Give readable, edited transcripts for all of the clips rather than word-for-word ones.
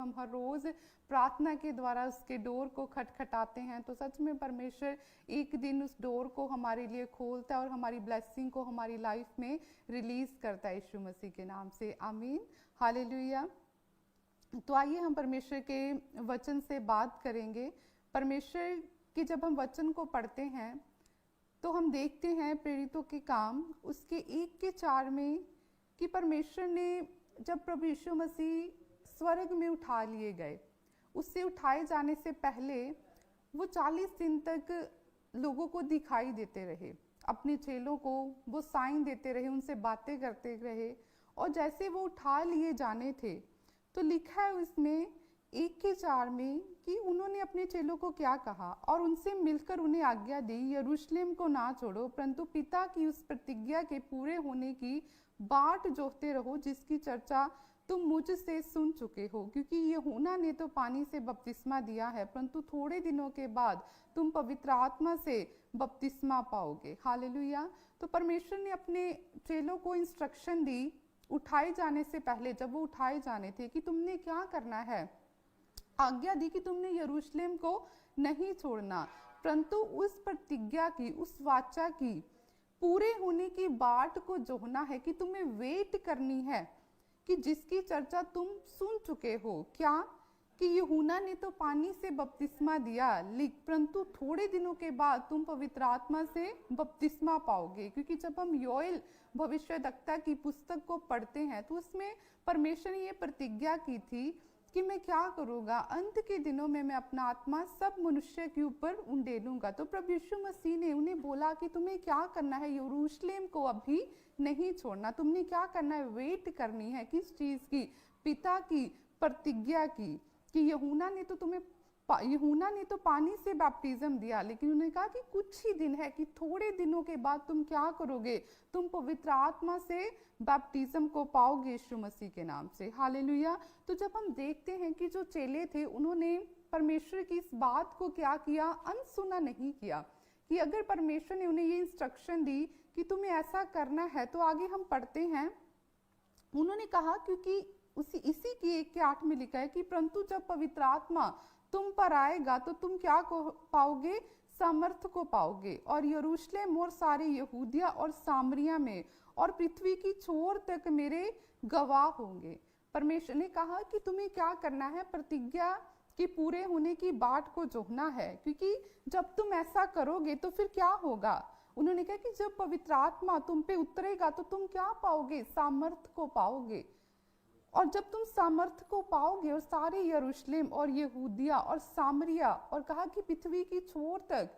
हम हर रोज़ प्रार्थना के द्वारा उसके डोर को खटखटाते हैं, तो सच में परमेश्वर एक दिन उस डोर को हमारे लिए खोलता है और हमारी ब्लेसिंग को हमारी लाइफ में रिलीज करता है यीशु मसीह के नाम से। आमीन, हालेलुया। तो आइए हम परमेश्वर के वचन से बात करेंगे। परमेश्वर के जब हम वचन को पढ़ते हैं तो हम देखते हैं प्रेरितों के काम उसके 1:4 में कि परमेश्वर ने जब प्रभु यीशु मसीह स्वर्ग में उठा लिए गए, उससे उठाए जाने से पहले वो 40 दिन तक लोगों को दिखाई देते रहे, अपने चेलों को वो साइन देते रहे, उनसे बातें करते रहे। और जैसे वो उठा लिए जाने थे तो लिखा है उसमें 1:4 में कि उन्होंने अपने चेलों को क्या कहा, और उनसे मिलकर उन्हें आज्ञा दी, यरूशलेम को ना छोड़ो परंतु पिता की उस प्रतिज्ञा के पूरे होने की बाट जोहते रहो जिसकी चर्चा तुम मुझसे सुन चुके हो, क्योंकि यूहन्ना ने तो पानी से बपतिस्मा दिया है परंतु थोड़े दिनों के बाद तुम पवित्र आत्मा से बपतिस्मा पाओगे। हालेलुया। तो परमेश्वर ने अपने चेलों को इंस्ट्रक्शन दी उठाए जाने से पहले, जब वो उठाए जाने थे, कि तुमने क्या करना है। आज्ञा दी कि तुमने यरूशलेम को नहीं छोड़ना परंतु उस प्रतिज्ञा की, उस वाचा की पूरे होने की बाट को जोहना है, कि तुम्हें वेट करनी है कि जिसकी चर्चा तुम सुन चुके हो। क्या कि यूहन्ना ने तो पानी से बपतिस्मा दिया, परंतु थोड़े दिनों के बाद तुम पवित्र आत्मा से बपतिस्मा पाओगे। क्योंकि जब हम योएल भविष्यद्वक्ता की पुस्तक को पढ़ते हैं तो उसमें परमेश्वर ने ये प्रतिज्ञा की थी कि मैं क्या करूँगा, अंत के दिनों में मैं अपना आत्मा सब मनुष्य के ऊपर उंडेलूंगा। तो प्रभु यीशु मसीह ने उन्हें बोला कि तुम्हें क्या करना है, यरूशलेम को अभी नहीं छोड़ना, तुमने क्या करना है, वेट करनी है। किस चीज़ की? पिता की प्रतिज्ञा की, कि यूहन्ना ने तो पानी से बैप्टिज्म दिया, लेकिन उन्होंने कहा कि कुछ ही दिन है, कि थोड़े दिनों के बाद तुम क्या करोगे, तुम पवित्र आत्मा से बैप्टिज्म को पाओगे यीशु मसीह के नाम से। हालेलुया। तो जब हम देखते हैं कि जो चेले थे उन्होंने परमेश्वर की इस बात को क्या किया, अनसुना नहीं किया। कि अगर परमेश्वर ने उन्हें ये इंस्ट्रक्शन दी कि तुम्हें ऐसा करना है, तो आगे हम पढ़ते हैं, उन्होंने कहा, क्योंकि इसी की 1:8 में लिखा है कि परंतु जब पवित्र आत्मा तुम पर आएगा तो तुम क्या पाओगे, सामर्थ को पाओगे, और यरूशलेम और सारे यहूदिया और सामरिया में और पृथ्वी की छोर तक मेरे गवाह होंगे। परमेश्वर ने कहा कि तुम्हें क्या करना है, प्रतिज्ञा के पूरे होने की बाट को जोहना है, क्योंकि जब तुम ऐसा करोगे तो फिर क्या होगा। उन्होंने कहा कि जब पवित्र आत्मा तुम पे उतरेगा तो तुम क्या पाओगे, सामर्थ को पाओगे, और जब तुम सामर्थ को पाओगे और सारे यरूशलेम और यहूदिया और सामरिया, और कहा कि पृथ्वी की छोर तक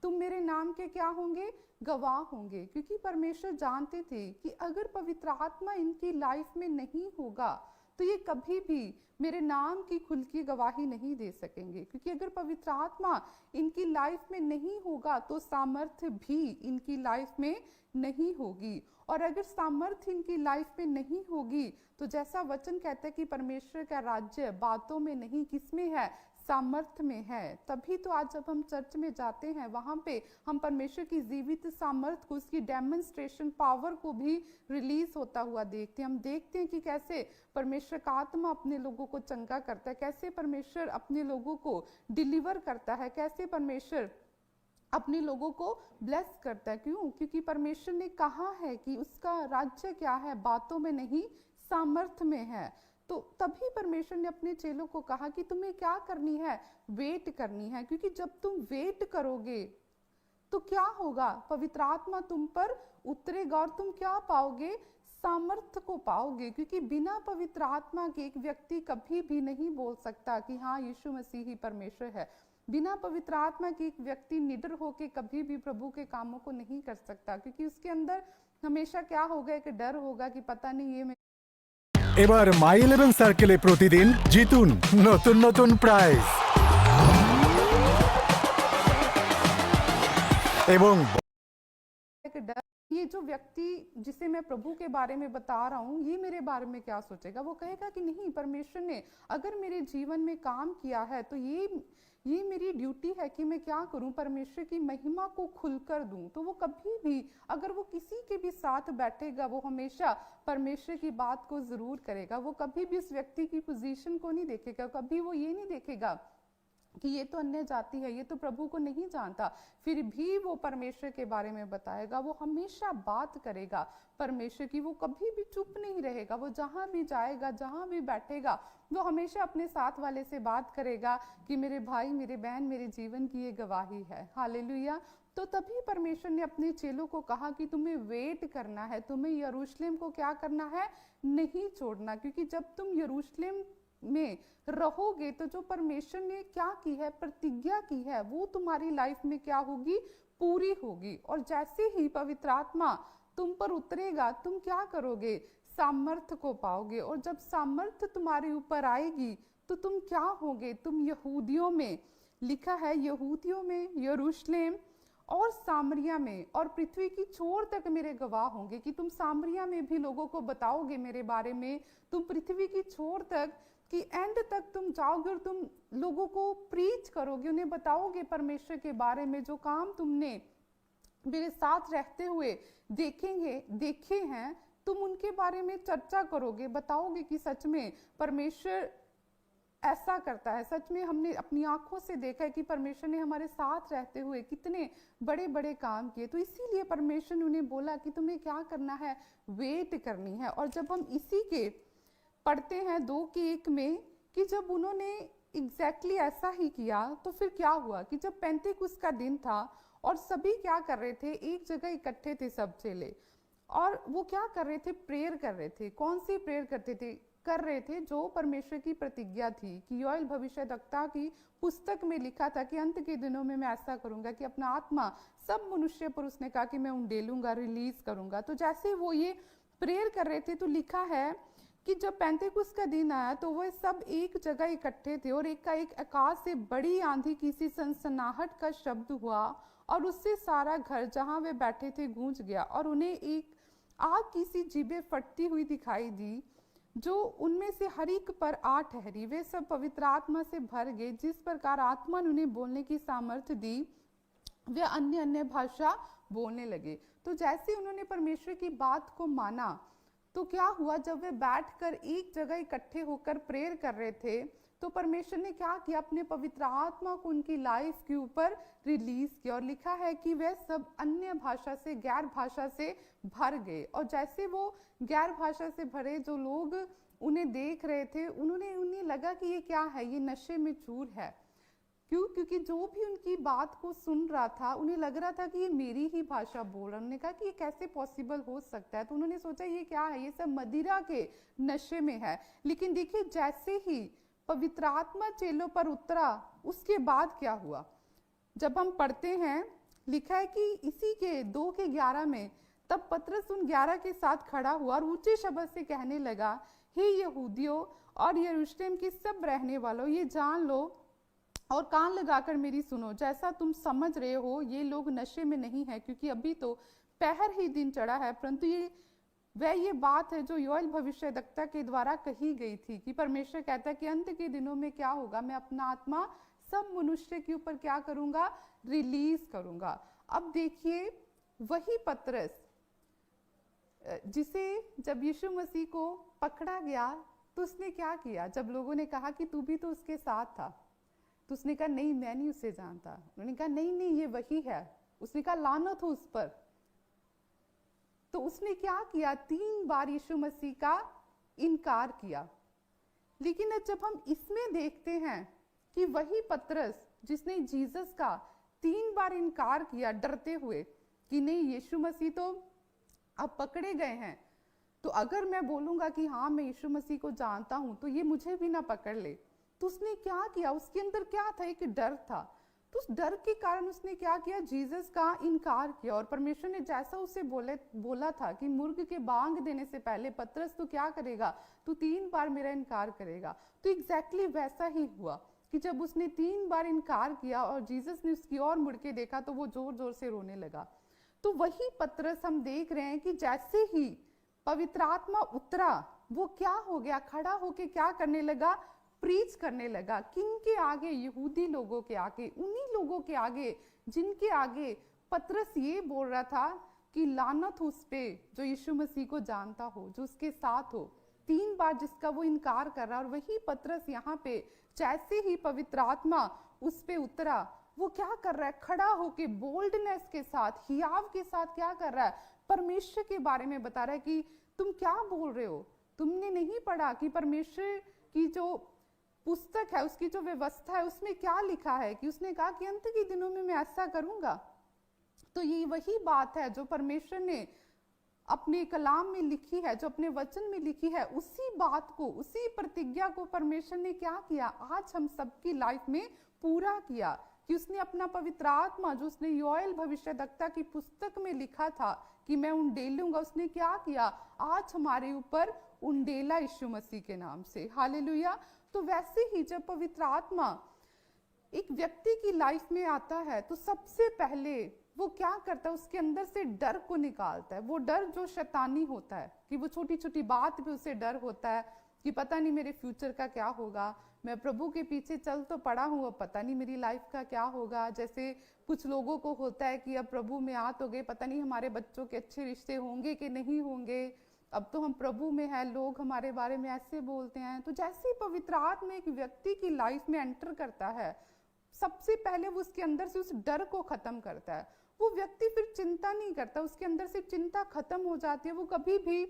तुम मेरे नाम के क्या होंगे, गवाह होंगे। क्योंकि परमेश्वर जानते थे कि अगर पवित्र आत्मा इनकी लाइफ में नहीं होगा तो ये कभी भी मेरे नाम की खुल की गवाही नहीं दे सकेंगे। क्योंकि अगर पवित्र आत्मा इनकी लाइफ में नहीं होगा तो सामर्थ्य भी इनकी लाइफ में नहीं होगी, और अगर सामर्थ्य इनकी लाइफ में नहीं होगी तो जैसा वचन कहता है कि परमेश्वर का राज्य बातों में नहीं, किसमें है, सामर्थ्य में है। तभी तो आज जब हम चर्च में जाते हैं वहां पे हम परमेश्वर की जीवित सामर्थ्य को, उसकी डेमोन्स्ट्रेशन पावर को भी रिलीज होता हुआ देखते हैं। हम देखते हैं कि कैसे परमेश्वर का आत्मा अपने लोगों को चंगा करता है, कैसे परमेश्वर अपने लोगों को डिलीवर करता है, कैसे परमेश्वर अपने लोगों को ब्लेस करता है। क्यों? क्योंकि परमेश्वर ने कहा है कि उसका राज्य क्या है, बातों में नहीं सामर्थ्य में है। तो तभी परमेश्वर ने अपने चेलों को कहा कि तुम्हें क्या करनी है, वेट करनी है। क्योंकि जब तुम वेट करोगे तो क्या होगा, पवित्र आत्मा तुम पर उतरेगा और तुम क्या पाओगे, सामर्थ्य को पाओगे। क्योंकि बिना पवित्र आत्मा के एक व्यक्ति कभी भी नहीं बोल सकता कि हाँ यीशु मसीह ही परमेश्वर है। बिना पवित्र आत्मा के एक व्यक्ति निडर होके कभी भी प्रभु के कामों को नहीं कर सकता, क्योंकि उसके अंदर हमेशा क्या होगा, एक डर होगा कि पता नहीं ये এবার My11 সার্কেলে প্রতিদিন জিতুন নতুন নতুন প্রাইজ এবং एक डर ये जो व्यक्ति जिसे मैं प्रभु के बारे में बता रहा हूँ, ये मेरे बारे में क्या सोचेगा? वो कहेगा कि नहीं, परमेश्वर ने अगर मेरे जीवन में काम किया है तो ये मेरी ड्यूटी है कि मैं क्या करूं, परमेश्वर की महिमा को खुलकर दूं। तो वो कभी भी, अगर वो किसी के भी साथ बैठेगा, वो हमेशा परमेश्वर की बात को जरूर करेगा। वो कभी भी उस व्यक्ति की पोजीशन को नहीं देखेगा, कभी वो ये नहीं देखेगा कि ये तो अन्य जाति है, ये तो प्रभु को नहीं जानता, फिर भी वो परमेश्वर के बारे में बताएगा। वो हमेशा बात करेगा परमेश्वर की, वो कभी भी चुप नहीं रहेगा। वो जहां भी जाएगा, जहां भी बैठेगा, वो हमेशा अपने साथ वाले से बात करेगा कि मेरे भाई, मेरे बहन, मेरे जीवन की ये गवाही है। हालेलुया। तो तभी परमेश्वर ने अपने चेलों को कहा कि तुम्हें वेट करना है, तुम्हें यरूशलेम को क्या करना है, नहीं छोड़ना। क्योंकि जब तुम यरूशलेम में रहोगे तो जो परमेश्वर ने क्या की है, प्रतिज्ञा की है, वो तुम्हारी लाइफ में क्या होगी, पूरी होगी। और जैसे ही पवित्र आत्मा तुम पर उतरेगा, तुम क्या करोगे, सामर्थ्य को पाओगे। और जब सामर्थ्य तुम्हारे ऊपर आएगी तो तुम क्या होगे, तुम यहूदियों में, लिखा है यहूदियों में, यरूशलेम और सामरिया में और पृथ्वी की छोर तक मेरे गवाह होंगे। कि तुम सामरिया में भी लोगों को बताओगे मेरे बारे में, तुम पृथ्वी की छोर तक कि एंड तक तुम जाओगे और तुम लोगों को प्रीच करोगे, उन्हें बताओगे परमेश्वर के बारे में। जो काम तुमने मेरे साथ रहते हुए देखे हैं, तुम उनके बारे में चर्चा करोगे, बताओगे कि सच में परमेश्वर ऐसा करता है। सच में हमने अपनी आंखों से देखा है कि परमेश्वर ने हमारे साथ रहते हुए कितने बड़े बड़े काम किए। तो इसीलिए परमेश्वर ने उन्हें बोला कि तुम्हें क्या करना है, वेट करनी है। और जब हम इसी के पढ़ते हैं 2:1 में कि जब उन्होंने एग्जैक्टली ऐसा ही किया, तो फिर क्या हुआ कि जब पेंटेकुस्त का दिन था और सभी क्या कर रहे थे, एक जगह इकट्ठे थे सब चेले, और वो क्या कर रहे थे, प्रेयर कर रहे थे। कौन सी प्रेयर कर रहे थे? जो परमेश्वर की प्रतिज्ञा थी कि योएल भविष्यद्वक्ता की पुस्तक में लिखा था कि अंत के दिनों में मैं ऐसा करूंगा कि अपना आत्मा सब मनुष्य पर, उसने कहा कि मैं उंडेलूंगा, रिलीज करूंगा। तो जैसे वो ये प्रेयर कर रहे थे तो लिखा है कि जब पेंटेकुस्त का दिन आया तो वो सब एक जगह इकट्ठे थे और एक का एक आकाश से बड़ी आंधी की सी सनसनाहट का शब्द हुआ और उससे सारा घर जहां वे बैठे थे गूंज गया। और उन्हें एक आग की सी जीभें फटती हुई दिखाई दी जो उनमें से हर एक पर आ ठहरी। वे सब पवित्र आत्मा से भर गए। जिस प्रकार आत्मा ने उन्हें बोलने की सामर्थ्य दी, वे अन्य अन्य भाषा बोलने लगे। तो जैसे उन्होंने परमेश्वर की बात को माना तो क्या हुआ, जब वे बैठकर एक जगह इकट्ठे होकर प्रेयर कर रहे थे तो परमेश्वर ने क्या किया, अपने पवित्र आत्मा को उनकी लाइफ के ऊपर रिलीज किया। और लिखा है कि वे सब अन्य भाषा से, गैर भाषा से भर गए। और जैसे वो गैर भाषा से भरे, जो लोग उन्हें देख रहे थे, उन्हें लगा कि ये क्या है, ये नशे में चूर है। क्यों? क्योंकि जो भी उनकी बात को सुन रहा था, उन्हें लग रहा था कि ये मेरी ही भाषा बोल रहा है। उन्होंने कहा कि ये कैसे पॉसिबल हो सकता है। तो उन्होंने सोचा ये क्या है, ये सब मदिरा के नशे में है। लेकिन देखिए, जैसे ही पवित्र आत्मा चेलों पर उतरा, उसके बाद क्या हुआ, जब हम पढ़ते हैं, लिखा है कि इसी के 2:11 में तब पतरस उन 11 के साथ खड़ा हुआ और ऊंचे शब्द से कहने लगा, हे यहूदियों और यरूशलेम के सब रहने वालों, ये जान लो और कान लगाकर मेरी सुनो। जैसा तुम समझ रहे हो, ये लोग नशे में नहीं है, क्योंकि अभी तो पहर ही दिन चढ़ा है, परंतु ये बात है जो योएल भविष्यद्वक्ता के द्वारा कही गई थी कि परमेश्वर कहता है कि अंत के दिनों में क्या होगा, मैं अपना आत्मा सब मनुष्य के ऊपर क्या करूंगा, रिलीज करूंगा। अब देखिए, वही पतरस जिसे जब यीशु मसीह को पकड़ा गया तो उसने क्या किया, जब लोगों ने कहा कि तू भी तो उसके साथ था, तो उसने कहा नहीं, मैं नहीं उसे जानता। उन्होंने कहा नहीं नहीं, ये वही है। उसने कहा लानत हो उस पर। तो उसने क्या किया, 3 बार यीशु मसीह का इनकार किया। लेकिन जब हम इसमें देखते हैं कि वही पतरस जिसने जीसस का 3 बार इनकार किया डरते हुए कि नहीं, यीशु मसीह तो अब पकड़े गए हैं, तो अगर मैं बोलूंगा कि हाँ मैं यीशु मसीह को जानता हूं तो ये मुझे भी ना पकड़ ले, तो उसने क्या किया, उसके अंदर क्या था, एक डर था। तो उस डर के कारण उसने क्या किया, जीसस का इनकार किया। और परमेश्वर ने जैसा उसे बोला था कि मुर्ग के बांग देने से पहले पतरस तो क्या करेगा, तू 3 बार मेरा इनकार करेगा। तो एग्जैक्टली वैसा ही हुआ कि जब उसने 3 बार इनकार किया और जीसस ने उसकी ओर मुड़ के देखा तो वो जोर जोर से रोने लगा। तो वही पत्रस हम देख रहे हैं कि जैसे ही पवित्र आत्मा उतरा, वो क्या हो गया, खड़ा होके क्या करने लगा, प्रीच करने लगा। किन के आगे? यहूदी लोगों के आगे, उन्हीं लोगों के आगे जिनके आगे पत्रस ये बोल रहा था कि लानत उस पे जो यीशु मसीह को जानता हो, जो उसके साथ हो। 3 बार जिसका वो इनकार कर रहा है। और वही पत्रस यहाँ पे जैसे ही पवित्र आत्मा उस पे उतरा, वो क्या कर रहा है, खड़ा होके बोल्डनेस के साथ, हियाव के साथ क्या कर रहा है, परमेश्वर के बारे में बता रहा है कि तुम क्या बोल रहे हो। तुमने नहीं पढ़ा कि परमेश्वर की जो पुस्तक है, उसकी जो व्यवस्था है, उसमें क्या लिखा है कि उसने कहा कि अंत के दिनों में मैं ऐसा करूंगा। तो ये वही बात है जो परमेश्वर ने अपने कलाम में लिखी है, जो अपने वचन में लिखी है, उसी बात को, उसी प्रतिज्ञा को परमेश्वर ने क्या किया, आज हम सबकी लाइफ में पूरा किया। कि उसने अपना पवित्र आत्मा, जो उसने योएल भविष्यद्वक्ता की पुस्तक में लिखा था कि मैं उंडेलूंगा, उसने क्या किया, आज हमारे ऊपर उंडेला यीशु मसीह के नाम से। हालेलुया। तो वैसे ही जब पवित्र आत्मा एक व्यक्ति की लाइफ में आता है, तो सबसे पहले वो क्या करता है, उसके अंदर से डर को निकालता है। वो डर जो शैतानी होता है, कि वो छोटी छोटी बात पे उसे डर होता है कि पता नहीं मेरे फ्यूचर का क्या होगा, मैं प्रभु के पीछे चल तो पड़ा हूँ, अब पता नहीं मेरी लाइफ का क्या होगा। जैसे कुछ लोगों को होता है कि अब प्रभु में आ तो गए, पता नहीं हमारे बच्चों के अच्छे रिश्ते होंगे कि नहीं होंगे, अब तो हम प्रभु में हैं, लोग हमारे बारे में ऐसे बोलते हैं। तो जैसे ही पवित्र आत्मा एक व्यक्ति की लाइफ में एंटर करता है, सबसे पहले वो उसके अंदर से उस डर को खत्म करता है। वो व्यक्ति फिर चिंता नहीं करता, उसके अंदर से चिंता खत्म हो जाती है। वो कभी भी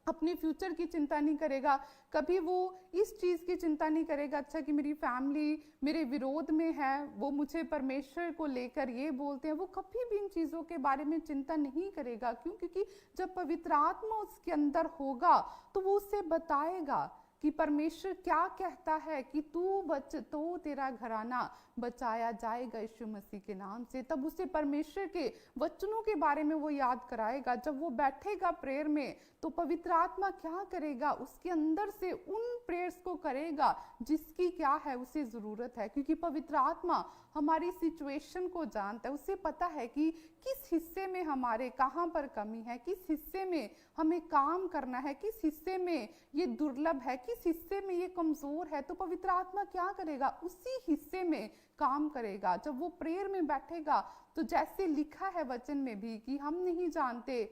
अपने फ्यूचर की चिंता नहीं करेगा, कभी वो इस चीज की चिंता नहीं करेगा, अच्छा कि मेरी फैमिली मेरे विरोध में है, वो मुझे परमेश्वर को लेकर ये बोलते हैं। वो कभी भी इन चीजों के बारे में चिंता नहीं करेगा। क्यों? क्योंकि जब पवित्र आत्मा उसके अंदर होगा तो वो उससे बताएगा कि परमेश्वर क्या कहता है कि तू बच तो तेरा घराना बचाया जाएगा यीशु मसीह के नाम से। तब उसे परमेश्वर के वचनों के बारे में वो याद कराएगा। जब वो बैठेगा प्रेयर में, तो पवित्र आत्मा क्या करेगा, उसके अंदर से उन प्रेयर्स को करेगा जिसकी क्या है उसे जरूरत है। क्योंकि पवित्र आत्मा हमारी सिचुएशन को जानता है, उसे पता है कि किस हिस्से में हमारे कहाँ पर कमी है, किस हिस्से में हमें काम करना है, किस हिस्से में ये दुर्लभ है, किस हिस्से में ये कमजोर है। तो पवित्र आत्मा क्या करेगा, उसी हिस्से में काम करेगा। जब वो प्रेयर में बैठेगा, तो जैसे लिखा है वचन में भी कि हम नहीं जानते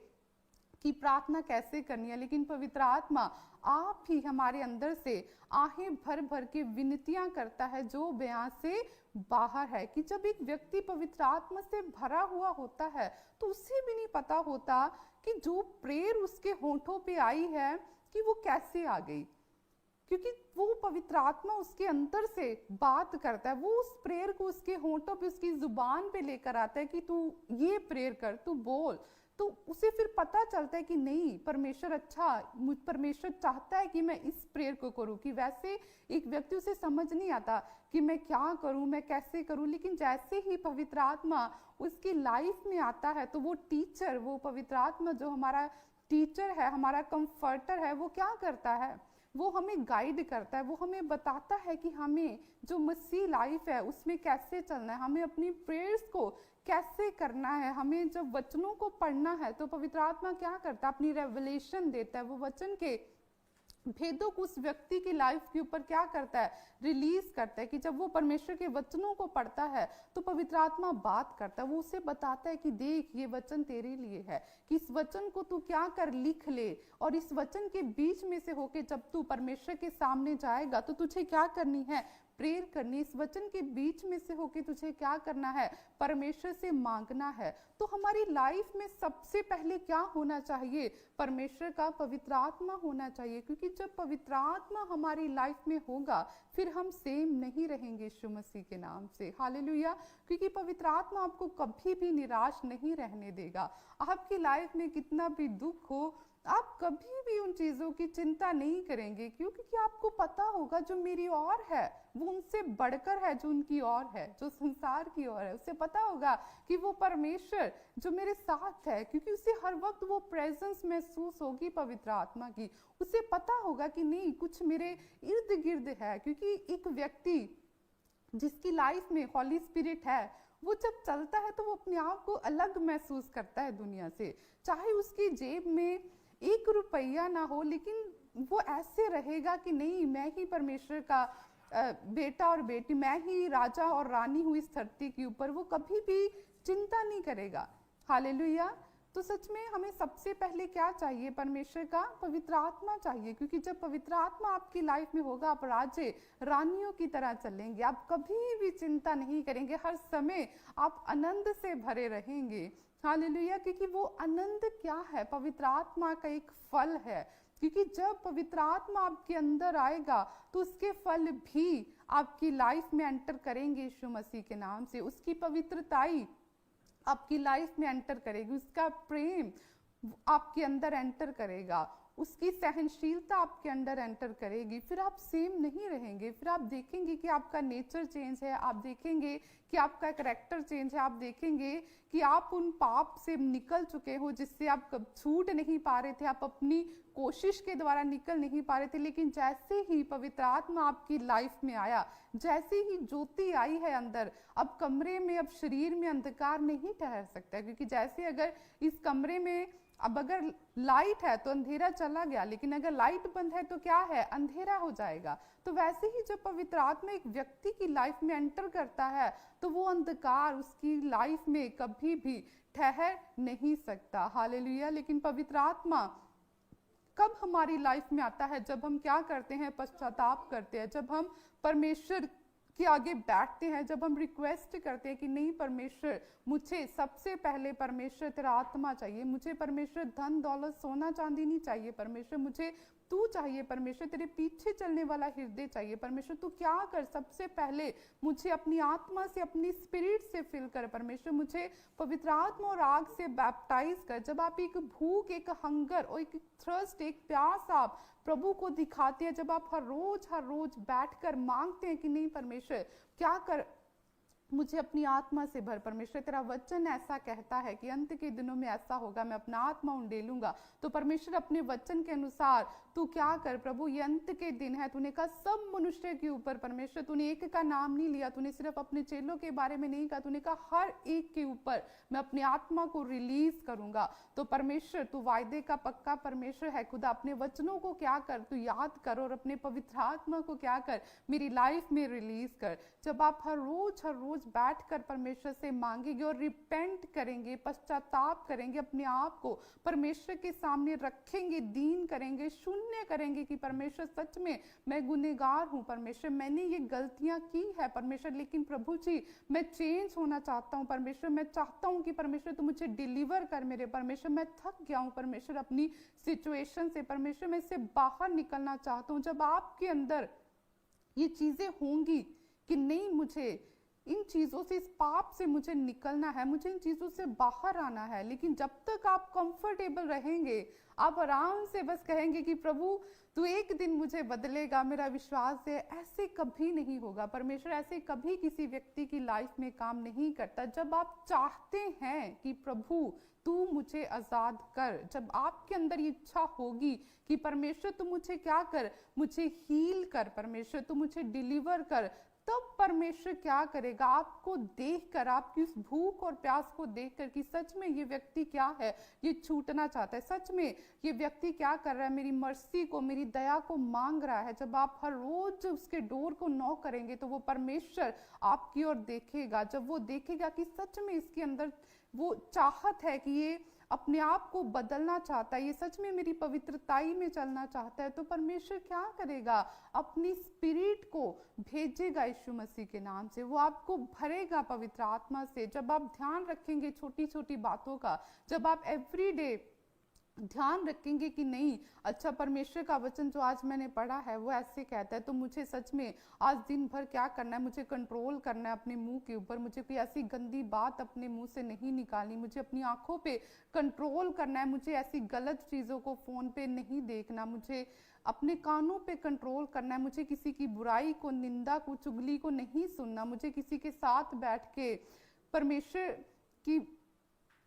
कि प्रार्थना कैसे करनी है, लेकिन पवित्र आत्मा आप ही हमारे अंदर से आहें भर भर के विनतियां करता है जो बयां से बाहर है। कि जब एक व्यक्ति पवित्र आत्मा से भरा हुआ होता है, तो उसे भी नहीं पता होता कि जो प्रेयर उसके होठों पे आई है कि वो कैसे आ गई, क्योंकि वो पवित्र आत्मा उसके अंदर से बात करता है। वो उस प्रेयर को उसके होठों पे, उसकी जुबान पे लेकर आता है कि तू ये प्रेयर कर, तू बोल। तो उसे फिर पता चलता है कि नहीं, परमेश्वर अच्छा, परमेश्वर चाहता है कि मैं इस प्रेयर को करूं। कि वैसे एक व्यक्ति, उसे समझ नहीं आता कि मैं क्या करूं, मैं कैसे करूं, लेकिन जैसे ही पवित्र आत्मा उसकी लाइफ में आता है, तो वो टीचर, वो पवित्र आत्मा जो हमारा टीचर है, हमारा कंफर्टर है, वो क्या करता है, वो हमें गाइड करता है। वो हमें बताता है कि हमें जो मसीह लाइफ है उसमें कैसे चलना है, हमें अपनी प्रेयर्स को कैसे करना है, हमें जब वचनों को पढ़ना है तो पवित्र आत्मा क्या करता है, अपनी रेवलेशन देता है। वो वचन के भेदों को उस व्यक्ति की लाइफ के ऊपर क्या करता है, रिलीज करता है। कि जब वो परमेश्वर के वचनों को पढ़ता है तो पवित्र आत्मा बात करता है, वो उसे बताता है कि देख ये वचन तेरे लिए है, कि इस वचन को तू क्या कर, लिख ले। और इस वचन के बीच में से होके जब तू परमेश्वर के सामने जाएगा तो तुझे क्या करनी है, प्रेयर करनी। इस वचन के बीच में से होके तुझे क्या करना है, परमेश्वर से मांगना है। तो हमारी लाइफ में सबसे पहले क्या होना चाहिए, परमेश्वर का पवित्र आत्मा होना चाहिए। क्योंकि जब पवित्र आत्मा हमारी लाइफ में होगा, फिर हम सेम नहीं रहेंगे यीशु मसीह के नाम से। हालेलुया। क्योंकि पवित्र आत्मा आपको कभी भी निराश नहीं रहने देगा। आपकी लाइफ में कितना भी दुख हो, आप कभी भी उन चीजों की चिंता नहीं करेंगे। क्योंकि आपको पता होगा जो मेरी ओर है वो उनसे बढ़कर है जो उनकी ओर है, जो संसार की ओर है। उसे पता होगा कि वो परमेश्वर जो मेरे साथ है, क्योंकि उसे हर वक्त वो प्रेजेंस महसूस होगी पवित्र आत्मा की। उसे पता होगा कि नहीं, कुछ मेरे इर्द गिर्द है। क्योंकि एक व्यक्ति जिसकी लाइफ में हॉली स्पिरिट है, वो जब चलता है तो वो अपने आप को अलग महसूस करता है दुनिया से। चाहे उसकी जेब में 1 रुपया ना हो, लेकिन वो ऐसे रहेगा कि नहीं, मैं ही परमेश्वर का बेटा और बेटी, मैं ही राजा और रानी हूँ इस धरती के ऊपर। वो कभी भी चिंता नहीं करेगा। हालेलुया। तो सच में हमें सबसे पहले क्या चाहिए? परमेश्वर का पवित्र आत्मा चाहिए, क्योंकि जब पवित्र आत्मा आपकी लाइफ में होगा, आप राजे रानियों की तरह चलेंगे, आप कभी भी चिंता नहीं करेंगे, हर समय आप आनंद से भरे रहेंगे। हालेलुया। क्योंकि वो आनंद क्या है? पवित्र आत्मा का एक फल है। क्योंकि जब पवित्र आत्मा आपके अंदर आएगा तो उसके फल भी आपकी लाइफ में एंटर करेंगे यीशु मसीह के नाम से। उसकी पवित्रताई आपकी लाइफ में एंटर करेगी, उसका प्रेम आपके अंदर एंटर करेगा, उसकी सहनशीलता आपके अंदर एंटर करेगी। फिर आप सेम नहीं रहेंगे। फिर आप देखेंगे कि आपका नेचर चेंज है, आप देखेंगे कि आपका कैरेक्टर चेंज है, आप देखेंगे कि आप उन पाप से निकल चुके हो जिससे आप छूट नहीं पा रहे थे, आप अपनी कोशिश के द्वारा निकल नहीं पा रहे थे। लेकिन जैसे ही पवित्र आत्मा आपकी लाइफ में आया, जैसे ही ज्योति आई है अंदर, अब कमरे में, अब शरीर में अंधकार नहीं ठहर सकता। क्योंकि जैसे अगर इस कमरे में अब अगर लाइट है तो अंधेरा चला गया, लेकिन अगर लाइट बंद है तो क्या है? अंधेरा हो जाएगा। तो वैसे ही जब पवित्र आत्मा एक व्यक्ति की लाइफ में एंटर करता है तो वो अंधकार उसकी लाइफ में कभी भी ठहर नहीं सकता। हालेलुया। लेकिन पवित्र आत्मा कब हमारी लाइफ में आता है? जब हम क्या करते हैं? पश्चाताप करते हैं, जब हम परमेश्वर के आगे बैठते हैं, जब हम रिक्वेस्ट करते हैं कि नहीं परमेश्वर, मुझे सबसे पहले परमेश्वर तेरा आत्मा चाहिए, मुझे परमेश्वर धन दौलत सोना चांदी नहीं चाहिए, परमेश्वर मुझे तू चाहिए, परमेश्वर तेरे पीछे चलने वाला हृदय चाहिए, परमेश्वर तू क्या कर, सबसे पहले मुझे अपनी आत्मा से, अपनी स्पिरिट से फिल कर, परमेश्वर मुझे पवित्र आत्मा और आग से बैप्टाइज कर। जब आप एक भूख, एक हंगर और एक थ्रस्ट, एक प्यास आप प्रभु को दिखाते हैं, जब आप हर रोज बैठकर मांगते हैं कि नहीं परमेश्वर क्या कर, मुझे अपनी आत्मा से भर, परमेश्वर तेरा वचन ऐसा कहता है कि अंत के दिनों में ऐसा होगा, मैं अपना आत्मा उंडेलूंगा। तो परमेश्वर अपने वचन के अनुसार तू क्या कर प्रभु, ये अंत के दिन है, तूने कहा सब मनुष्य के ऊपर, परमेश्वर तूने एक का नाम नहीं लिया, तूने सिर्फ अपने चेलों के बारे में नहीं कहा, तूने कहा हर एक के ऊपर मैं अपनी आत्मा को रिलीज करूंगा। तो परमेश्वर तू वायदे का पक्का परमेश्वर है, खुदा अपने वचनों को क्या कर, तू याद कर और अपने पवित्र आत्मा को क्या कर, मेरी लाइफ में रिलीज कर। जब आप हर रोज बैठकर परमेश्वर से मांगेंगे और रिपेंट करेंगे, पश्चाताप करेंगे, अपने आप को परमेश्वर के सामने रखेंगे, दीन करेंगे, शून्य करेंगे कि परमेश्वर सच में मैं गुनहगार हूँ, परमेश्वर मैंने ये गलतियां की है परमेश्वर, लेकिन प्रभु जी मैं चेंज होना चाहता हूँ परमेश्वर, मैं चाहता हूँ कि परमेश्वर तू मुझे डिलीवर कर मेरे परमेश्वर, मैं थक गया हूँ परमेश्वर अपनी सिचुएशन से, परमेश्वर मैं इससे बाहर निकलना चाहता हूँ। जब आपके अंदर ये चीजें होंगी कि नहीं, मुझे इन चीजों से, इस पाप से मुझे निकलना है, मुझे इन चीजों से बाहर आना है, लेकिन जब तक आप कंफर्टेबल रहेंगे, आप आराम से बस कहेंगे कि प्रभु तू एक दिन मुझे बदलेगा, मेरा विश्वास है, ऐसे कभी नहीं होगा। परमेश्वर ऐसे कभी किसी व्यक्ति की लाइफ में काम नहीं करता। जब आप चाहते हैं कि प्रभु तू मुझे आजाद कर, जब आपके अंदर ये इच्छा होगी कि परमेश्वर तू मुझे क्या कर, मुझे हील कर, परमेश्वर तू मुझे डिलीवर कर, तब परमेश्वर क्या करेगा, आपको देखकर, आपकी उस भूख और प्यास को देखकर कि सच में ये व्यक्ति क्या है, ये छूटना चाहता है, सच में ये व्यक्ति क्या कर रहा है, मेरी मर्सी को, मेरी दया को मांग रहा है। जब आप हर रोज उसके डोर को नॉक करेंगे तो वो परमेश्वर आपकी ओर देखेगा। जब वो देखेगा कि सच में इसके अंदर वो चाहत है कि ये अपने आप को बदलना चाहता है, ये सच में मेरी पवित्रताई में चलना चाहता है, तो परमेश्वर क्या करेगा, अपनी स्पिरिट को भेजेगा यीशु मसीह के नाम से, वो आपको भरेगा पवित्र आत्मा से। जब आप ध्यान रखेंगे छोटी छोटी बातों का, जब आप एवरीडे ध्यान रखेंगे कि नहीं, अच्छा परमेश्वर का वचन जो आज मैंने पढ़ा है वो ऐसे कहता है, तो मुझे सच में आज दिन भर क्या करना है, मुझे कंट्रोल करना है अपने मुंह के ऊपर, मुझे कोई ऐसी गंदी बात अपने मुंह से नहीं निकालनी, मुझे अपनी आंखों पे कंट्रोल करना है, मुझे ऐसी गलत चीज़ों को फ़ोन पे नहीं देखना, मुझे अपने कानों पे कंट्रोल करना है, मुझे किसी की बुराई को, निंदा को, चुगली को नहीं सुनना, मुझे किसी के साथ बैठ के परमेश्वर की,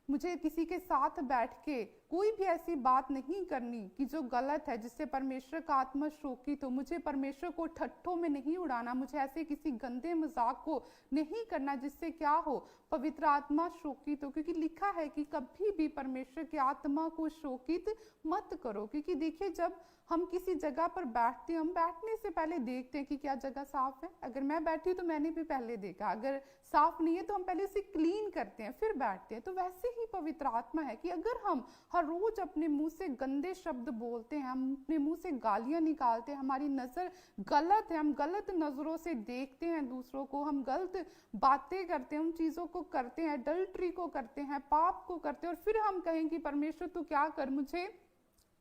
मुझे किसी के साथ बैठ के कोई भी ऐसी बात नहीं करनी कि जो गलत है, जिससे परमेश्वर का आत्मा शोकित हो। मुझे परमेश्वर को ठट्ठों में नहीं उड़ाना, मुझे ऐसे किसी गंदे मजाक को नहीं करना जिससे क्या हो, पवित्र आत्मा शोकित हो। क्योंकि लिखा है कि कभी भी परमेश्वर की आत्मा को शोकित मत करो। क्योंकि देखिए, जब हम किसी जगह पर बैठते हैं, हम बैठने से पहले देखते हैं कि क्या जगह साफ है। अगर मैं बैठी हूँ तो मैंने भी पहले देखा, अगर साफ नहीं है तो हम पहले उसे क्लीन करते हैं फिर बैठते हैं। तो वैसे ही पवित्र आत्मा है कि अगर हम हर रोज अपने मुंह से गंदे शब्द बोलते हैं, हम अपने मुंह से गालियां निकालते हैं, हमारी नजर गलत है, हम गलत नजरों से देखते हैं दूसरों को, हम गलत बातें करते हैं, उन चीजों को करते हैं, अडल्ट्री को करते हैं, पाप को करते हैं, और फिर हम कहें कि परमेश्वर तू क्या कर, मुझे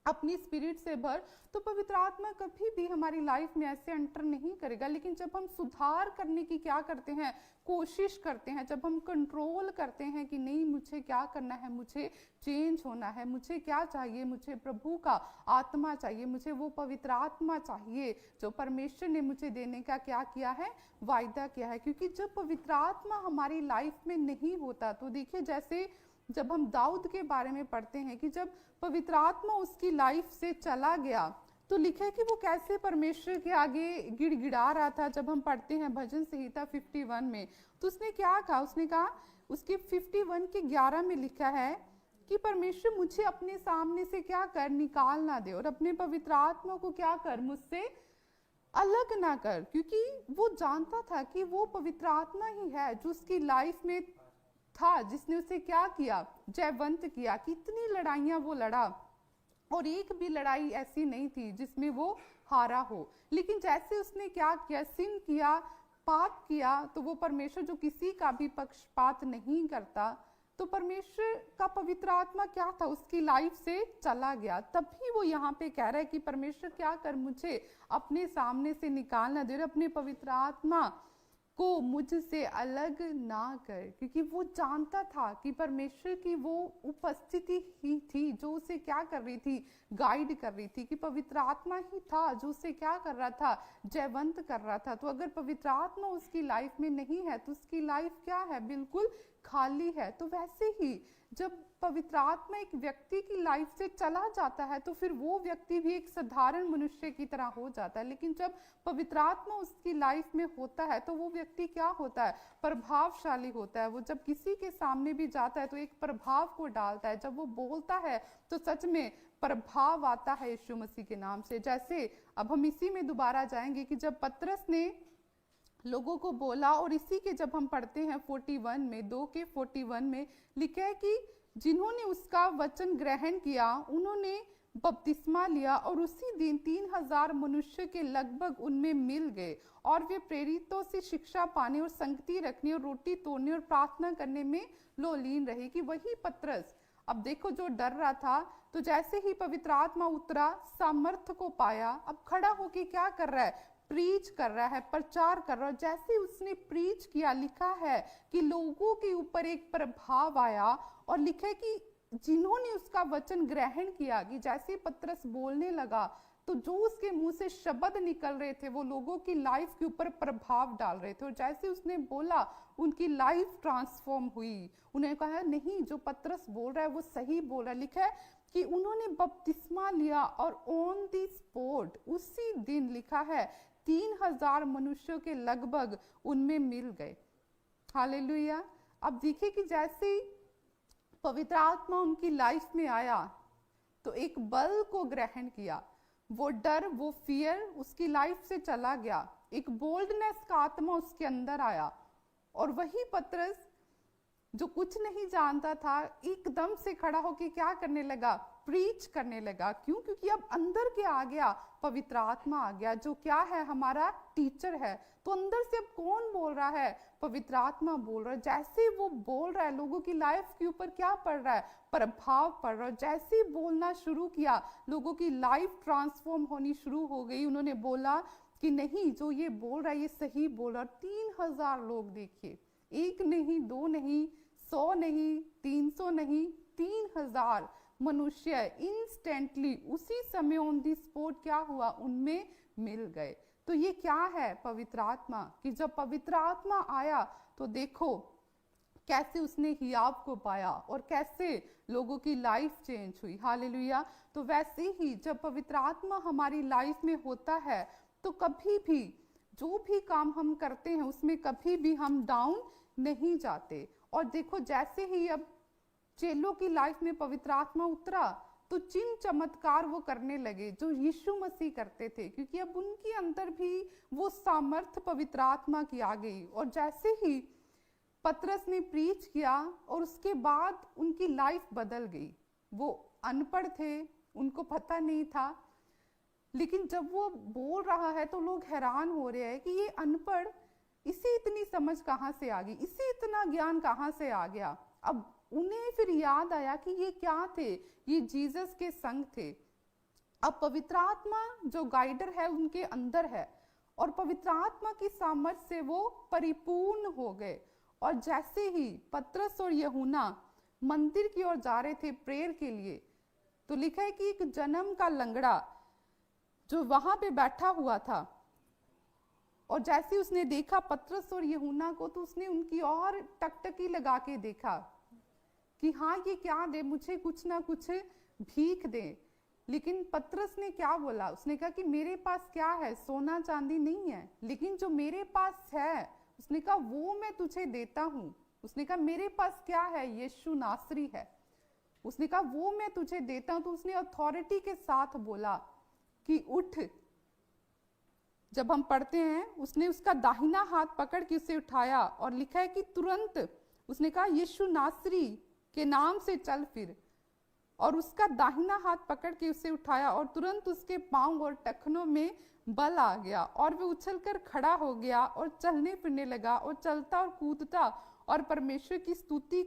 अपनी स्पिरिट से भर, तो पवित्र आत्मा कभी भी हमारी लाइफ में ऐसे एंटर नहीं करेगा। लेकिन जब हम सुधार करने की क्या करते हैं, कोशिश करते हैं, जब हम कंट्रोल करते हैं कि नहीं मुझे क्या करना है, मुझे चेंज होना है, मुझे क्या चाहिए, मुझे प्रभु का आत्मा चाहिए, मुझे वो पवित्र आत्मा चाहिए जो परमेश्वर ने मुझे देने का क्या किया है, वायदा किया है। क्योंकि जब पवित्र आत्मा हमारी लाइफ में नहीं होता, तो देखिए जैसे जब हम दाऊद के बारे में पढ़ते हैं कि जब पवित्र आत्मा उसकी लाइफ से चला गया, तो लिखा है कि वो कैसे परमेश्वर के आगे गिड़गिड़ा रहा था। जब हम पढ़ते हैं भजन संहिता 51 में, तो उसने क्या कहा, उसने कहा, उसके 51 के 11 में लिखा है कि परमेश्वर मुझे अपने सामने से क्या कर, निकाल ना दे, और अपने पवित्र आत्मा को क्या कर, मुझसे अलग ना कर। क्योंकि वो जानता था कि वो पवित्र आत्मा ही है जो उसकी लाइफ में था, जिसने उसे क्या किया, जयवंत किया। कितनी लड़ाइयां वो लड़ा, और एक भी लड़ाई ऐसी नहीं थी जिसमें वो हारा हो। लेकिन जैसे उसने क्या किया, सिन किया, पाप किया, तो वो परमेश्वर जो किसी का भी पक्षपात नहीं करता, तो परमेश्वर का पवित्र आत्मा क्या था, उसकी लाइफ से चला गया। तभी वो यहाँ पे कह रहा है कि परमेश्वर क्या कर, मुझे अपने सामने से निकालना दे, अपने पवित्र आत्मा को मुझसे अलग ना कर। क्योंकि वो जानता था कि परमेश्वर की वो उपस्थिति ही थी जो उसे क्या कर रही थी, गाइड कर रही थी, कि पवित्र आत्मा ही था जो उसे क्या कर रहा था, जयवंत कर रहा था। तो अगर पवित्र आत्मा उसकी लाइफ में नहीं है तो उसकी लाइफ क्या है, बिल्कुल खाली है। तो वैसे ही जब पवित्र आत्मा एक व्यक्ति की लाइफ से चला जाता है, तो फिर वो व्यक्ति भी एक साधारण मनुष्य की तरह हो जाता है। लेकिन जब पवित्र आत्मा उसकी लाइफ में होता है, तो वो व्यक्ति क्या होता है, प्रभावशाली होता है। वो जब किसी के सामने भी जाता है तो एक प्रभाव को डालता है, जब वो बोलता है तो सच में प्रभाव आता है यीशु मसीह के नाम से। जैसे अब हम इसी में दोबारा जाएंगे कि जब पतरस ने लोगों को बोला, और इसी के जब हम पढ़ते हैं 41 में, 2 के 41 में लिखा है कि जिन्होंने उसका वचन ग्रहण किया उन्होंने बपतिस्मा लिया, और उसी दिन 3000 मनुष्य के लगभग उनमें मिल गए, और वे प्रेरितों से शिक्षा पाने और संगति रखने और रोटी तोड़ने और प्रार्थना करने में लोलीन रहे। कि वही पतरस, अब देखो, जो डर रहा था, तो जैसे ही पवित्र आत्मा उतरा, सामर्थ्य को पाया, अब खड़ा होके क्या कर रहा है, प्रीच कर रहा है, प्रचार कर रहा है। जैसे उसने प्रीच किया, लिखा है कि लोगों के ऊपर एक प्रभाव आया, और लिखा है कि जिन्होंने उसका वचन ग्रहण किया, कि जैसे पतरस बोलने लगा तो जो उसके मुंह से शब्द निकल रहे थे वो लोगों की लाइफ के ऊपर प्रभाव डाल रहे थे। और जैसे उसने बोला, उनकी लाइफ ट्रांसफॉर्म हुई। उन्हें कहा नहीं, जो पतरस बोल रहा है वो सही बोल रहा है। लिखा है कि उन्होंने बपतिस्मा लिया, और ऑन दी स्पॉट, उसी दिन लिखा है 3000 मनुष्यों के लगभग उनमें मिल गए। हालेलुया। अब देखिए कि जैसे पवित्र आत्मा उनकी लाइफ में आया तो एक बल को ग्रहण किया, वो डर, वो फियर उसकी लाइफ से चला गया, एक बोल्डनेस का आत्मा उसके अंदर आया, और वही पतरस जो कुछ नहीं जानता था, एकदम से खड़ा होकर क्या करने लगा, प्रीच करने लगा। क्यों? क्योंकि अब अंदर के आ गया, पवित्र आत्मा आ गया, जो क्या है, हमारा टीचर है। तो अंदर से अब कौन बोल रहा है, पवित्र आत्मा बोल रहा है। जैसे वो बोल रहा है, लोगों की लाइफ के ऊपर क्या पड़ रहा है, प्रभाव पड़ रहा है। जैसे बोलना शुरू किया, लोगों की लाइफ ट्रांसफॉर्म होनी शुरू हो गई। उन्होंने बोला कि नहीं, जो ये बोल रहा है ये सही बोल रहा है। 3000 लोग, देखिए, एक नहीं, दो नहीं, 100 नहीं, 300 नहीं, 3000 मनुष्य इंस्टेंटली उसी समय ऑन दी स्पॉट क्या हुआ, उनमें मिल गए। तो ये क्या है, पवित्र आत्मा। कि जब पवित्र आत्मा आया तो देखो कैसे उसने हियाव को पाया और कैसे लोगों की लाइफ चेंज हुई। हालेलुया। तो वैसे ही जब पवित्र आत्मा हमारी लाइफ में होता है तो कभी भी जो भी काम हम करते हैं उसमें कभी भी हम डाउन नहीं जाते। और देखो जैसे ही अब चेलों की लाइफ में पवित्र आत्मा उतरा तो चिन्ह चमत्कार वो करने लगे जो यीशु मसीह करते थे, क्योंकि अब उनके अंदर भी वो सामर्थ पवित्र आत्मा की आ गई। और जैसे ही पतरस ने प्रीच किया और उसके बाद उनकी लाइफ बदल गई। वो अनपढ़ थे, उनको पता नहीं था, लेकिन जब वो बोल रहा है तो लोग हैरान हो रहे हैं कि ये अनपढ़, इसे इतनी समझ कहाँ से आ गई, इसे इतना ज्ञान कहाँ से आ गया। अब उन्हें फिर याद आया कि ये क्या थे, ये जीसस के संग थे। अब पवित्र आत्मा जो गाइडर है उनके अंदर है और पवित्र आत्मा की सामर्थ से वो परिपूर्ण हो गए। और जैसे ही पतरस और यूहन्ना मंदिर की ओर जा रहे थे प्रेयर के लिए, तो लिखा है कि एक जन्म का लंगड़ा जो वहां पे बैठा हुआ था, और जैसे उसने देखा पतरस और यूहन्ना को तो उसने उनकी और टकटकी लगा के देखा कि हाँ ये क्या दे, मुझे कुछ ना कुछ भीख दे। लेकिन पतरस ने क्या बोला, उसने कहा कि मेरे पास क्या है, सोना चांदी नहीं है, लेकिन जो मेरे पास है उसने कहा वो मैं तुझे देता हूँ। उसने कहा मेरे पास क्या है, यीशु नासरी है, उसने कहा वो मैं तुझे देता हूँ। तो उसने अथॉरिटी के साथ बोला कि उठ। जब हम पढ़ते हैं उसने उसका दाहिना हाथ पकड़ के उसे उठाया और लिखा है कि तुरंत उसने कहा यीशु नासरी के नाम से चल फिर, और उसका दाहिना हाथ पकड़ के उसे उठाया और तुरंत उसके पांव और टखनों में बल आ गया और वह उछलकर खड़ा हो गया और चलने फिरने लगा और चलता और कूदता और परमेश्वर की स्तुति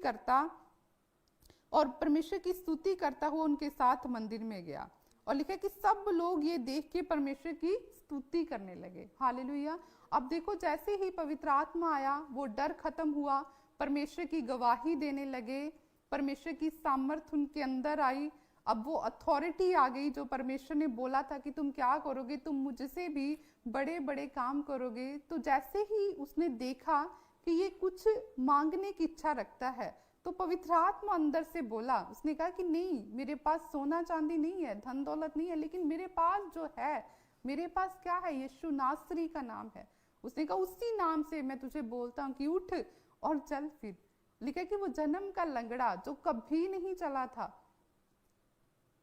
करता हुआ उनके साथ मंदिर में गया। और लिखा कि सब लोग ये देख के परमेश्वर की स्तुति करने लगे। हालेलुया। अब देखो जैसे ही पवित्र आत्मा आया वो डर खत्म हुआ, परमेश्वर की गवाही देने लगे, परमेश्वर की सामर्थ उनके अंदर आई। अब वो अथॉरिटी आ गई जो परमेश्वर ने बोला था कि तुम क्या करोगे, तुम मुझसे भी बड़े बड़े काम करोगे। तो जैसे ही उसने देखा कि ये कुछ मांगने की इच्छा रखता है तो पवित्र आत्मा अंदर से बोला, उसने कहा कि नहीं, मेरे पास सोना चांदी नहीं है, धन दौलत नहीं है, लेकिन मेरे पास जो है, मेरे पास क्या है, यीशु नासरी का नाम है। उसने कहा उसी नाम से मैं तुझे बोलता हूँ कि उठ और चल फिर। लिखा कि वो जन्म का लंगड़ा जो कभी नहीं चला था,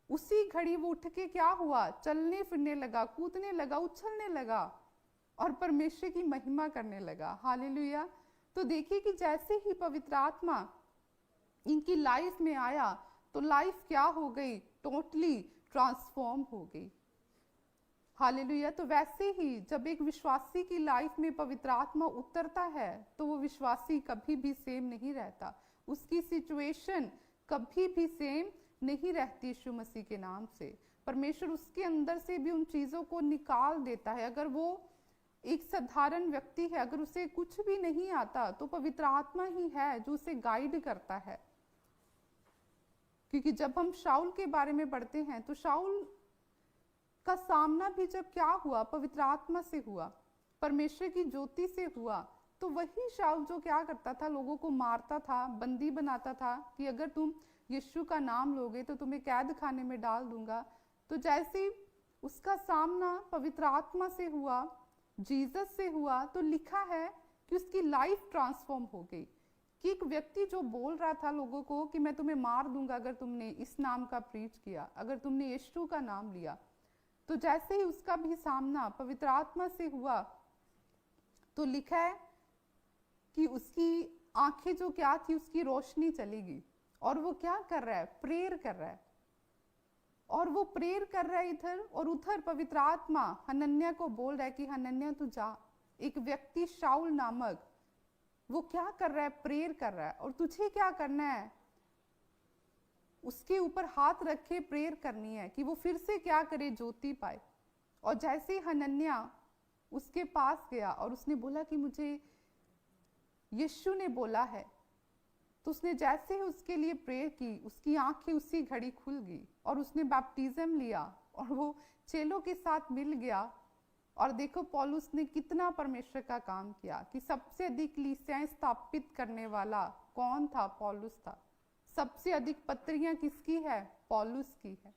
उसी घड़ी वो उठ के क्या हुआ, चलने फिरने लगा, कूदने लगा, उछलने लगा और परमेश्वर की महिमा करने लगा। हालेलुया। तो देखिए कि जैसे ही पवित्र आत्मा इनकी लाइफ में आया तो लाइफ क्या हो गई, टोटली ट्रांसफॉर्म हो गई। हालेलुया। तो वैसे ही जब एक विश्वासी की लाइफ में पवित्र आत्मा उतरता है तो वो विश्वासी कभी भी सेम नहीं रहता, उसकी सिचुएशन कभी भी सेम नहीं रहती। यीशु मसीह के नाम से परमेश्वर उसके अंदर से भी उन चीजों को निकाल देता है। अगर वो एक साधारण व्यक्ति है, अगर उसे कुछ भी नहीं आता तो पवित्र आत्मा ही है जो उसे गाइड करता है। क्योंकि जब हम शाऊल के बारे में पढ़ते हैं तो शाऊल का सामना भी जब क्या हुआ, पवित्र आत्मा से हुआ, परमेश्वर की ज्योति से हुआ। तो वही शाऊल जो क्या करता था, लोगों को मारता था, बंदी बनाता था कि अगर तुम यीशु का नाम लोगे तो तुम्हें कैद खाने में डाल दूंगा। तो जैसे उसका सामना पवित्र आत्मा से हुआ, जीसस से हुआ, तो लिखा है कि उसकी लाइफ ट्रांसफॉर्म हो गई। कि एक व्यक्ति जो बोल रहा था लोगों को कि मैं तुम्हें मार दूंगा अगर तुमने इस नाम का प्रीच किया, अगर तुमने यीशु का नाम लिया, तो जैसे ही उसका भी सामना पवित्र आत्मा से हुआ तो लिखा है कि उसकी आंखें जो क्या थी, उसकी रोशनी चली गई और वो क्या कर रहा है, प्रेयर कर रहा है। और वो प्रेयर कर रहा है इधर और उधर पवित्र आत्मा हनन्याह को बोल रहा है कि हनन्याह तू जा। एक व्यक्ति शाऊल नामक वो क्या कर रहा है, प्रेयर कर रहा है, और तुझे क्या करना है, उसके ऊपर हाथ रखे प्रेयर करनी है कि वो फिर से क्या करे, ज्योति पाए। और जैसे हनन्याह उसके पास गया और उसने बोला कि मुझे यीशु ने बोला है, तो उसने जैसे ही उसके लिए प्रेयर की, उसकी आंखें उसी घड़ी खुल गई और उसने बैप्टिज्म लिया और वो चेलों के साथ मिल गया और देखो पौलुस ने कितना परमेश्वर का काम किया कि सबसे अधिक कलीसियाएं स्थापित करने वाला कौन था? पौलुस था। सबसे अधिक पत्रियां किसकी है? पौलुस की है।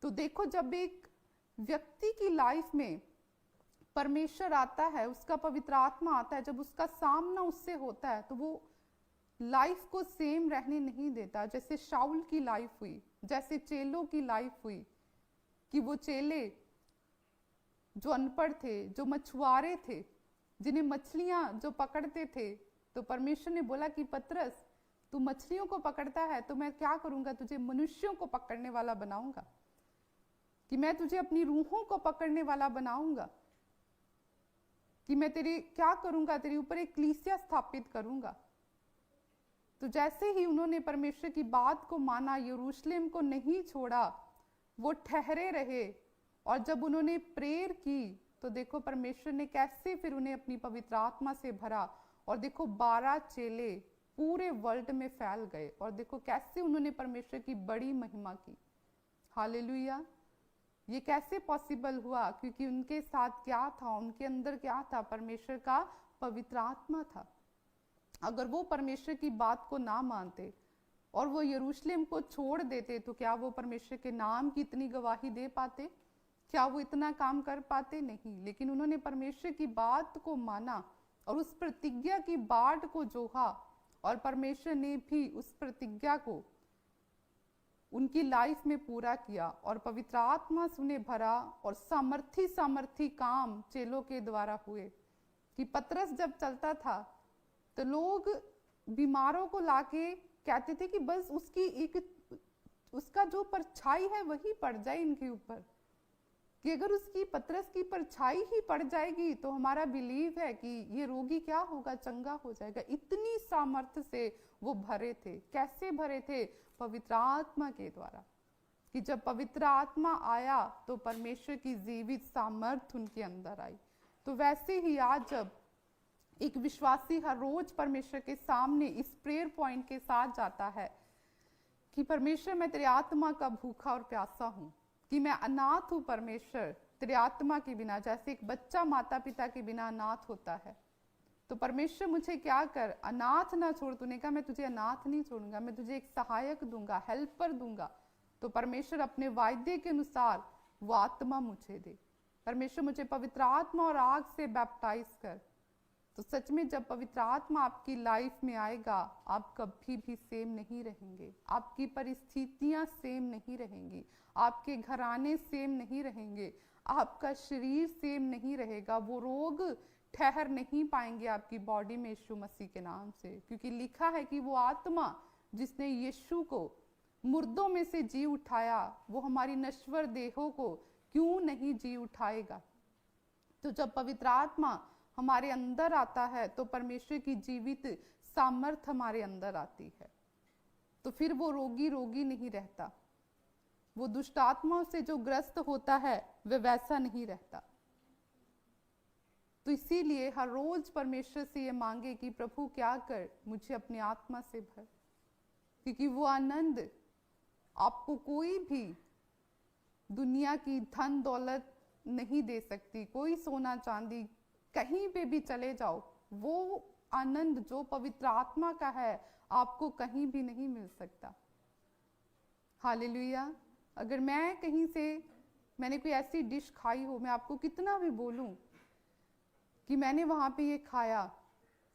तो देखो जब एक व्यक्ति की लाइफ में परमेश्वर आता है, उसका पवित्र आत्मा आता है, जब उसका सामना उससे होता है तो वो लाइफ को सेम रहने नहीं देता। जैसे शाऊल की लाइफ हुई, जैसे चेलों की लाइफ हुई कि वो चेले जो अनपढ़ थे, जो मछुआरे थे, जिन्हें मछलियां जो पकड़ते थे, तो परमेश्वर ने बोला कि पतरस तू मछलियों को पकड़ता है तो मैं क्या करूंगा, तुझे मनुष्यों को पकड़ने वाला बनाऊंगा, कि मैं तुझे अपनी रूहों को पकड़ने वाला बनाऊंगा, कि मैं तेरी क्या करूंगा, तेरे ऊपर एक कलीसिया स्थापित करूंगा। तो जैसे ही उन्होंने परमेश्वर की बात को माना, यरूशलेम को नहीं छोड़ा, वो ठहरे रहे, और जब उन्होंने प्रेयर की तो देखो परमेश्वर ने कैसे फिर उन्हें अपनी पवित्र आत्मा से भरा, और देखो 12 चेले पूरे वर्ल्ड में फैल गए, और देखो कैसे उन्होंने परमेश्वर की बड़ी महिमा की। हालेलुया। ये कैसे पॉसिबल हुआ? क्योंकि उनके साथ क्या था, उनके अंदर क्या था? परमेश्वर का पवित्र आत्मा था। अगर वो परमेश्वर की बात को ना मानते और वो यरूशलेम को छोड़ देते तो क्या वो परमेश्वर के नाम की इतनी गवाही दे पाते? क्या वो इतना काम कर पाते? नहीं। लेकिन उन्होंने परमेश्वर की बात को माना और उस प्रतिज्ञा की बाट को जोहा, और परमेश्वर ने भी उस प्रतिज्ञा को उनकी लाइफ में पूरा किया, और पवित्र आत्मा से उन्हें भरा, और सामर्थी काम चेलों के द्वारा हुए। कि पतरस जब चलता था तो लोग बीमारों को लाके कहते थे कि बस उसका जो परछाई है वही पड़ जाए इनके ऊपर, कि अगर उसकी पतरस की परछाई ही पड़ जाएगी तो हमारा बिलीव है कि ये रोगी क्या होगा, चंगा हो जाएगा। इतनी सामर्थ्य से वो भरे थे। कैसे भरे थे? पवित्र आत्मा के द्वारा। कि जब पवित्र आत्मा आया तो परमेश्वर की जीवित सामर्थ्य उनके अंदर आई। तो वैसे ही आज जब एक विश्वासी हर रोज परमेश्वर के सामने इस प्रेयर पॉइंट के साथ जाता है कि परमेश्वर मैं तेरे आत्मा का भूखा और प्यासा हूँ, कि मैं अनाथ हूँ परमेश्वर तेरे आत्मा के बिना, जैसे एक बच्चा माता पिता के बिना अनाथ होता है। तो परमेश्वर मुझे क्या कर, अनाथ ना छोड़। तूने कहा मैं तुझे अनाथ नहीं छोड़ूंगा, मैं तुझे एक सहायक दूंगा, हेल्पर दूंगा। तो परमेश्वर अपने वायदे के अनुसार वो आत्मा मुझे दे। परमेश्वर मुझे पवित्र आत्मा और आग से बैप्टाइज कर। तो सच में जब पवित्र आत्मा आपकी लाइफ में आएगा, आप कभी भी सेम नहीं रहेंगे। आपकी परिस्थितियां सेम नहीं रहेंगी, आपके घराने सेम नहीं रहेंगे, आपका शरीर सेम नहीं रहेगा। वो रोग ठहर नहीं पाएंगे आपकी बॉडी में यीशु मसीह के नाम से, क्योंकि लिखा है कि वो आत्मा जिसने यीशु को मुर्दों में से जी उठाया, वो हमारी नश्वर देहों को क्यों नहीं जी उठाएगा। तो जब पवित्र आत्मा हमारे अंदर आता है तो परमेश्वर की जीवित सामर्थ हमारे अंदर आती है। तो फिर वो रोगी नहीं रहता, वो दुष्ट आत्माओं से जो ग्रस्त होता है वह वैसा नहीं रहता। तो इसीलिए हर रोज परमेश्वर से ये मांगे कि प्रभु क्या कर, मुझे अपनी आत्मा से भर, क्योंकि वो आनंद आपको कोई भी दुनिया की धन दौलत नहीं दे सकती। कोई सोना चांदी कहीं पे भी चले जाओ, वो आनंद जो पवित्र आत्मा का है आपको कहीं भी नहीं मिल सकता। हालेलुया। अगर मैं कहीं से मैंने कोई ऐसी डिश खाई हो, मैं आपको कितना भी बोलूं कि मैंने वहां पे ये खाया,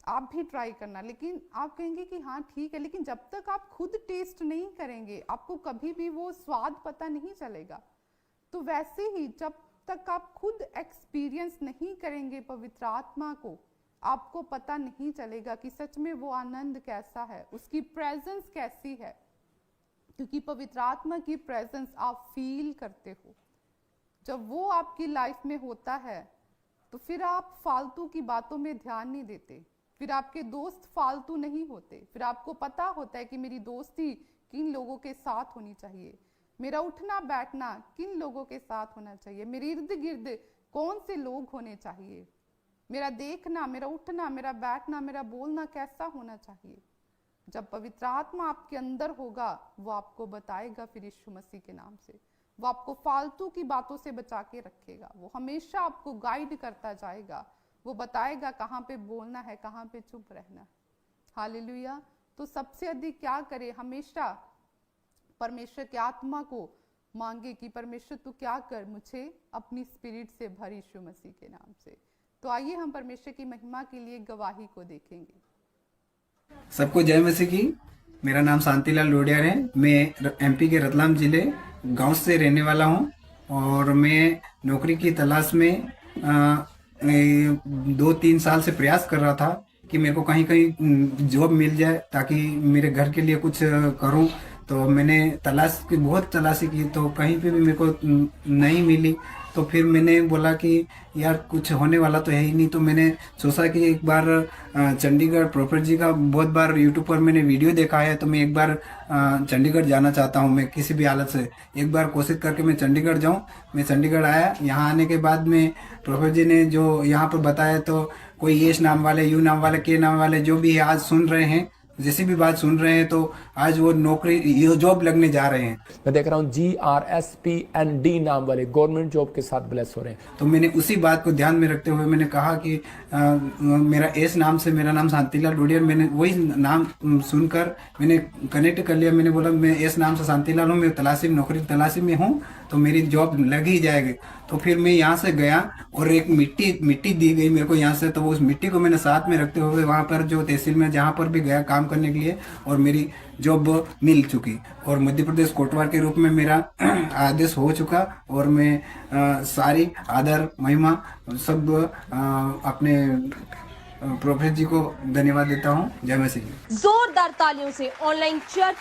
आप भी ट्राई करना, लेकिन आप कहेंगे कि हाँ ठीक है, लेकिन जब तक आप खुद टेस्ट नहीं करेंगे आपको कभी भी वो स्वाद पता नहीं चलेगा। तो वैसे ही जब तक आप खुद एक्सपीरियंस नहीं करेंगे पवित्र आत्मा को, आपको पता नहीं चलेगा कि सच में वो आनंद कैसा है, उसकी प्रेजेंस कैसी है। क्योंकि पवित्र आत्मा की प्रेजेंस आप फील करते हो। जब वो आपकी लाइफ में होता है तो फिर आप फालतू की बातों में ध्यान नहीं देते, फिर आपके दोस्त फालतू नहीं होते, फिर आपको पता होता है कि मेरी दोस्ती किन लोगों के साथ होनी चाहिए, मेरा उठना बैठना किन लोगों के साथ होना चाहिए, मेरे इर्द गिर्द कौन से लोग होने चाहिए, मेरा देखना, मेरा उठना, मेरा बैठना, मेरा बोलना कैसा होना चाहिए। जब पवित्र आत्मा आपके अंदर होगा वो आपको बताएगा फिर यीशु मसीह के नाम से। वो आपको फालतू की बातों से बचा के रखेगा, वो हमेशा आपको गाइड करता जाएगा, वो बताएगा कहाँ पे बोलना है, कहाँ पे चुप रहना। हालेलुया। तो सबसे अधिक क्या करे, हमेशा परमेश्वर की आत्मा को मांगे कि परमेश्वर तू क्या कर, मुझे अपनी स्पिरिट से भर यीशु मसीह के नाम से। तो आइए हम परमेश्वर की महिमा के लिए गवाही को देखेंगे। सबको जय मसीह की। मेरा नाम शांतिलाल लोडियार है। मैं एमपी के रतलाम जिले गांव से रहने वाला हूं और मैं नौकरी की तलाश में 2-3 साल से प्रयास कर रहा था कि मेरे को कहीं कहीं जॉब मिल जाए ताकि मेरे घर के लिए कुछ करूं। तो मैंने बहुत तलाशी की, तो कहीं पे भी मेरे को नहीं मिली। तो फिर मैंने बोला कि यार कुछ होने वाला तो है ही नहीं। तो मैंने सोचा कि एक बार चंडीगढ़ प्रोफेसर जी का बहुत बार यूट्यूब पर मैंने वीडियो देखा है, तो मैं एक बार चंडीगढ़ जाना चाहता हूँ। मैं किसी भी हालत से एक बार कोशिश करके मैं चंडीगढ़ जाऊँ। मैं चंडीगढ़ आया। यहाँ आने के बाद में प्रोफेसर जी ने जो यहाँ पर बताया, तो कोई एस नाम वाले, यू नाम वाले, के नाम वाले जो भी आज सुन रहे हैं, जैसी भी बात सुन रहे हैं, तो आज वो नौकरी, ये जॉब लगने जा रहे हैं। मैं देख रहा हूँ GRSPND नाम वाले गवर्नमेंट जॉब के साथ ब्लेस हो रहे हैं। तो मैंने उसी बात को ध्यान में रखते हुए मैंने कहा कि मेरा एस नाम से मेरा नाम शांतिलाल लोडियार, मैंने वही नाम सुनकर मैंने कनेक्ट कर लिया। मैंने बोला मैं एस नाम से शांतिलाल हूँ, मैं नौकरी तलाशी में हूँ, तो मेरी जॉब लग ही जाएगी। तो फिर मैं यहाँ से गया और एक मिट्टी दी गई मेरे को यहाँ से। तो उस मिट्टी को मैंने साथ में रखते हुए वहाँ पर जो तहसील में जहाँ पर भी गया काम करने के लिए, और मेरी जॉब मिल चुकी और मध्य प्रदेश कोटवार के रूप में मेरा आदेश हो चुका। और मैं सारी आदर महिमा सब अपने प्रोफेसर जी को धन्यवाद देता हूँ। जय मसीह। जोरदार तालियों से ऑनलाइन चर्च